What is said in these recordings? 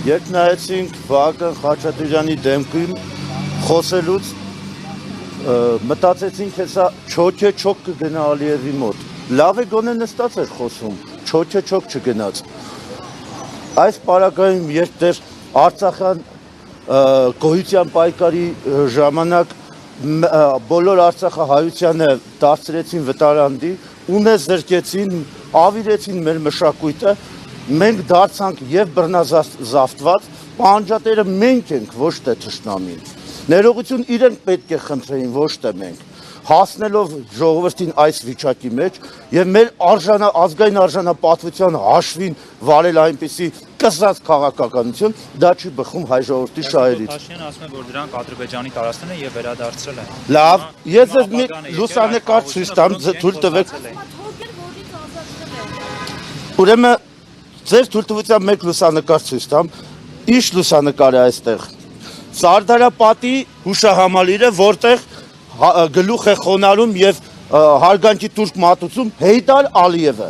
Երբ նայեցինք Վահագն Խաչատուրյանի դեմքին խոսելուց մտածեցինք հեսա չոք կգնա Ալիևի մոտ։ Լավ է գոնե նստած էր խոսում, չոք չգնաց։ Այս պարագայում երբ դեռ Արցախյան գոյության պայքարի ժամանակ բոլոր Արցախահայությանը դարձրեցին վտարանդի, ունես զրկեցին, ավիրեցին մեր մշակույթը, մենք դարձանք եւ բռնազավթված, պահանջատերը մենք ենք, ոչ թե թշնամին։ Ներողություն իրենք պետք է խնդրեին, ոչ թե մենք։ Հասնելով ժողովրդին այս վիճակի մեջ եւ մեր ազգային արժանապատվության հաշվին վարել այնպիսի կսած քաղաքականություն, դա չի բխում հայ ժողովրդի շահերից։ Փաշինյանը ասում է, որ դրանք Ադրբեջանի տարածքն են եւ վերադարձրել են։ Լավ, ես ձեզ մի լուսանկար ցույց տամ, թույլ տվեք։ Ուրեմն ձեր թույլտվությամբ մեկ լուսանկար ցույց տամ։ Ինչ լուսանկար է այստեղ։ Սարդարապատի հուշահամալիրը, որտեղ գլուխ է խոնարհում եւ հարգանքի տուրք մատուցում Հեյդար Ալիևը։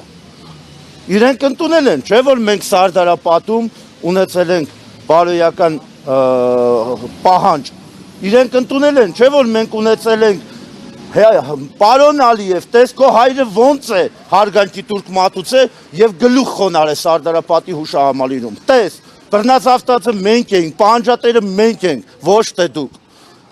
Իրենք ընդունել են, չէ՞ որ մենք Սարդարապատում ունեցել ենք բարոյական պահանջ։ Իրենք ընդունել են, չէ՞ որ մենք ունեցել ենք Պարոն Ալիև, տես քո հայրը ոնց է հարգանքի տուրք մատուցե եւ գլուխ խոնար է Սարդարապատի հուշահամալիրում։ Տես, բռնազավթածը մենք ենք, պահանջատերը մենք ենք, ոչ թե դուք։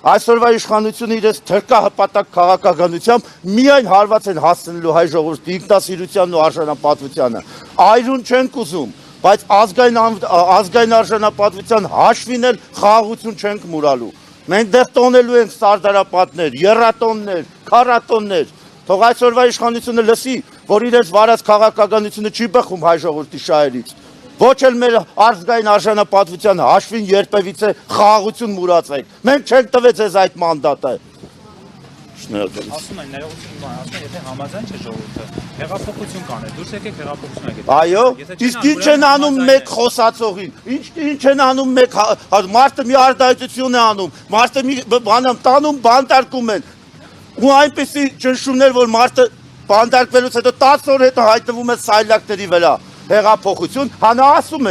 Այսօրվա իշխանությունը իրենց թրկահպատակ քաղաքականությամբ միայն հարված են հասցնելու հայ ժողովրդի ինքնասիրությանն ու արժանապատվությանը։ Այրուն չենք ուզում, բայց ազգային արժանապատվության հաշվին էլ խաղաղություն չենք մուրալու։ Մենք դեռ տոնելու ենք Սարդարապատներ, եռատոններ, քառատոններ։ Թող այսօրվա իշխանությունը լսի, որ իրենց վարած քաղաքականությունը չի բխում հայ ժողովրդի շահերից։ Ոչ էլ մեր ազգային արժանապատվության հաշվին երբևիցե խաղաղություն մուրացեք։ Մենք չենք տվել ձեզ այդ մանդատը։ Շնորհակալ։ Ասում են ներողություն, ասում են, եթե համաձայն չէ ժողովուրդը, հեղափոխություն կաներ, դուրս եկեք հեղափոխություն եք։ Այո, իսկ ինչ են անում մեկ խոսածողին։ Ինչ են անում մեկ մարդը մի արտահայտություն է անում, մարդը մի բան տանում, բանտարկում են։ Ու այնպեսի ճնշումներ, որ մարդը բանտարկվելուց հետո 10 օր հետո հայտնվում է սայլակների վրա։ Հեղափոխություն, հանա ասում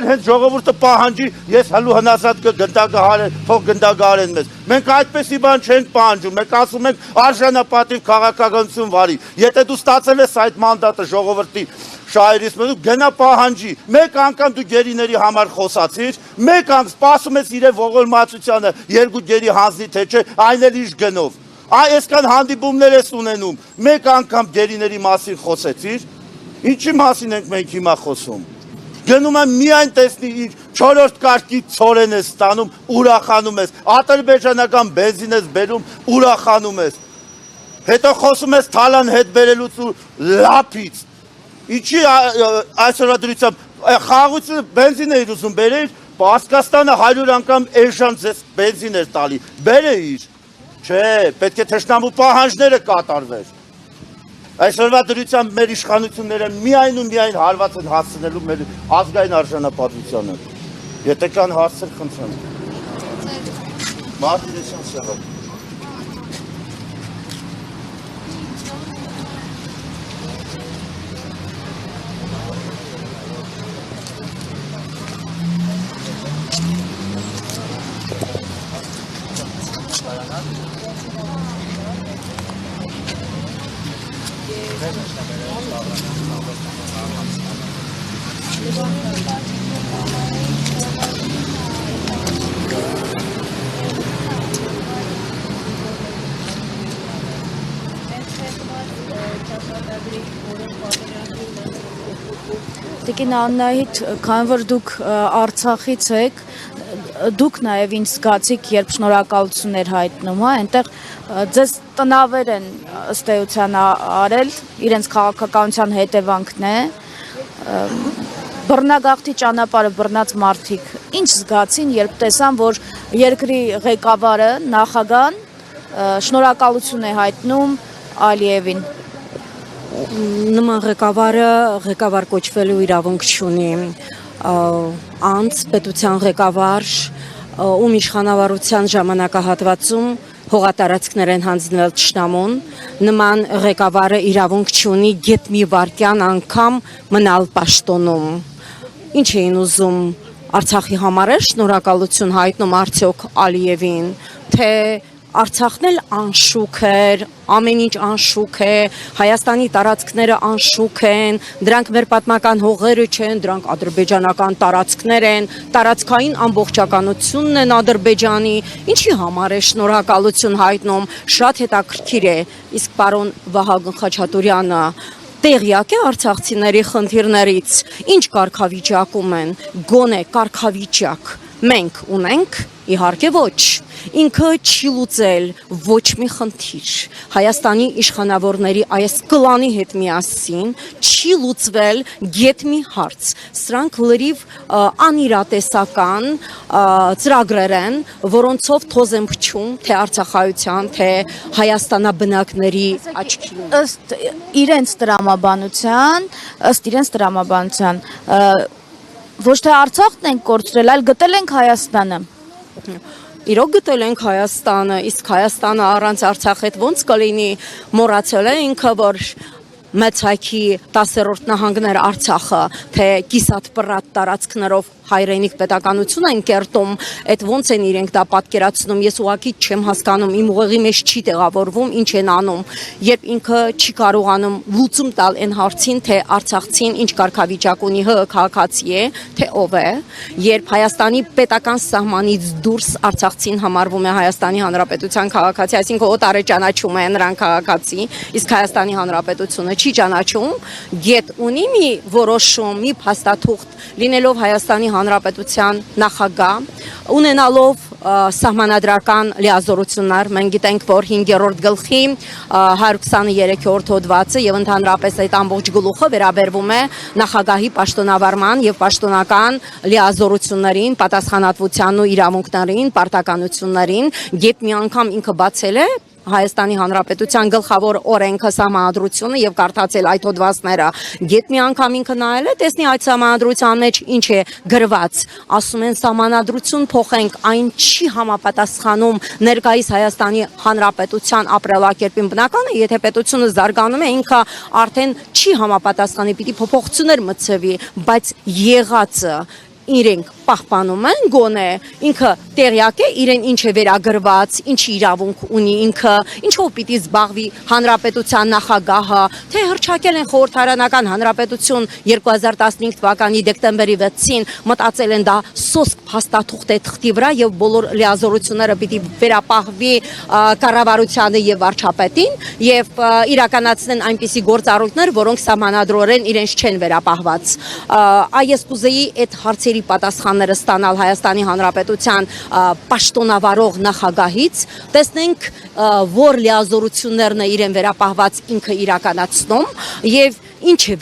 էր հենց ժողովուրդը պահանջի, ես հլու հնասած գնդագահարեն, փող գնդագահարեն մեզ։ Մենք այդպեսի բան չենք պահանջում, մենք ասում ենք արժանապատիվ քաղաքականություն վարի։ Եթե դու ստացել ես այդ մանդատը ժողովրդի շահերից, դու գնա պահանջի։ Մեկ անգամ դու գերիների համար խոսացիր, մեկ անգամ սպասում ես իրեն ողորմածությանը, երկու գերի հանձնի թե չէ, այն էլ իշ գնով։ Այսքան հանդիպումներ ես ունենում, մեկ անգամ գերիների մասին խոսեցիր։ Ինչի մասին ենք մենք հիմա խոսում։ Գնում եմ միայն տեսնի իր 4-րդ կարգի ցորեն ես ստանում, ուրախանում ես, ադրբեջանական բենզին ես բերում, ուրախանում ես։ Հետո խոսում ես թալան հետ բերելուց ու լափից։ Ինչի այսօրվա դրությամբ խաղաղությունը բենզին էր ուզում բերեր, Պարսկաստանը 100 անգամ էժան ձեզ բենզին էր տալի։ Բերեիր։ Չէ, պետք է թշնամու պահանջները կատարվեր։ Այսօրվա դրությամբ մեր իշխանությունները միայն ու միայն հարված են հասցնելու մեր ազգային արժանապատվությանը։ Եթե կան հարցեր, խնդրեմ։ Մարտիրոսյան Սևակ։ Տիկին Աննահիտ, քանի որ դուք Արցախից եք, դուք նաև ինչ զգացիք, երբ շնորհակալություններ հայտնում, այնտեղ ձեզ տնավեր են ըստ էության արել, իրենց քաղաքականության հետևանքն է, բռնագաղթի ճանապարհը բռնած մարդիկ, ինչ զգացին, երբ տեսան, որ երկրի ղեկավարը, նախագահան շնորհակալություն է հայտնում Ալիևին։ Նման ղեկավար կոչվելու իրավունք չունի, անց պետության ղեկավար, ում իշխանավարության ժամանակահատվածում հողատարածքներ են հանձնվել թշնամուն, նման ղեկավարը իրավունք չունի գեթ մի վայրկյան անգամ մնալ պաշտոնում։ Ինչ էին ուզում Արցախի համար է շնորհակալություն հայտնում արդյոք Ալիևին, թե Արցախն էլ անշուք էր, ամեն ինչ անշուք է, Հայաստանի տարածքները անշուք են, դրանք մեր պատմական հողերը չեն, դրանք ադրբեջանական տարածքներ են, տարածքային ամբողջականությունն են Ադրբեջանի, ինչի համար է շնորհակալություն հայտնում, շատ հետաքրքիր է, իսկ պարոն Վահագն Խաչատուրյանը տեղյակ է արցախցիների խնդիրներից, ինչ կարգավիճակում են, գոնե կարգավիճակ մենք ունենք, իհարկե ոչ, ինքը չի լուծել ոչ մի խնդիր, Հայաստանի իշխանավորների այս կլանի հետ միասին չի լուծվել գեթ մի հարց, սրանք լրիվ անիրատեսական ծրագրեր են, որոնցով թոզ են փչում թե արցախայության, թե հայաստանաբնակների աչքին։ Ըստ իրենց տրամաբանության, ոչ թե Արցախն ենք կորցրել, այլ գտել ենք Հայաստանը։ Իրոք գտել ենք Հայաստանը, իսկ Հայաստանը առանց Արցախ հետ ոնց կլինի, մոռացել է ինքը, որ մեծ հայքի 10-րդ նահանգներ Արցախը, թե կիսատ պռատ տարածքներով հայրենիք պետականություն են կերտում, այդ ոնց են իրենք դա պատկերացնում, ես ուղղակի չեմ հասկանում, իմ ուղեղի մեջ չի տեղավորվում, ինչ են անում, երբ ինքը չի կարողանում լուծում տալ այն հարցին, թե Արցախցին ինչ կարգավիճակ ունի, ՀՀ քաղաքացի է, թե ով է, երբ Հայաստանի պետական սահմանից դուրս Արցախցին համարվում է Հայաստանի Հանրապետության քաղաքացի, այսինքն օտարը ճանաչում է նրան քաղաքացի, իսկ Հայաստանի Հանրապետությունը չի ճանաչում, գետ ունի մի որոշում, մի փաստաթուղթ, լինելով Հայաստանի Հանրապետության նախագահ, ունենալով սահմանադրական լիազորություններ, մենք գիտենք, որ 5-րդ գլխի 123-րդ հոդվածը եւ ընդհանրապես այդ ամբողջ գլուխը վերաբերվում է նախագահի պաշտոնավարման եւ պաշտոնական լիազորություններին, պատասխանատվության ու իրավունքներին, պարտականություններին, երբ մի անգամ ինքը բացել է Հայաստանի Հանրապետության գլխավոր օրենքը սահմանադրությունը եւ կարդացել այդ հոդվածները, գետ մի անգամ ինքը նայել է, տեսնի այդ սահմանադրության մեջ ինչ է գրված, ասում են սահմանադրություն փոխենք, այն չի համապատասխանում ներկայիս Հայաստանի Հանրապետության ապրելակերպին, բնական է, եթե պետությունը զարգանում է, ինքը արդեն չի համապատասխանի, պիտի փոփոխություններ մտցվի, բայց եղածը իրենք պահպանում են գոնե, ինքը տեղյակ է իրեն ինչ է վերագրված, ինչ իրավունք ունի ինքը, ինչով պիտի զբաղվի հանրապետության նախագահը, թե հռչակել են խորհրդարանական հանրապետություն 2015 թվականի դեկտեմբերի 6-ին, մտածել են դա սոսկ փաստաթուղթ է թղթի վրա եւ բոլոր լիազորությունները պիտի վերապահվի կառավարությանը եւ վարչապետին եւ իրականացնեն այնպիսի գործառույթներ, որոնք սահմանադրորեն իրենց չեն վերապահված։ Այս կուզեի այդ հարցերի պատասխանները ստանալ Հայաստանի Հանրապետության պաշտոնավարող նախագահից, տեսնենք, որ լիազորություններն է իրեն վերապահված ինքը իրականացնում եւ ինչ է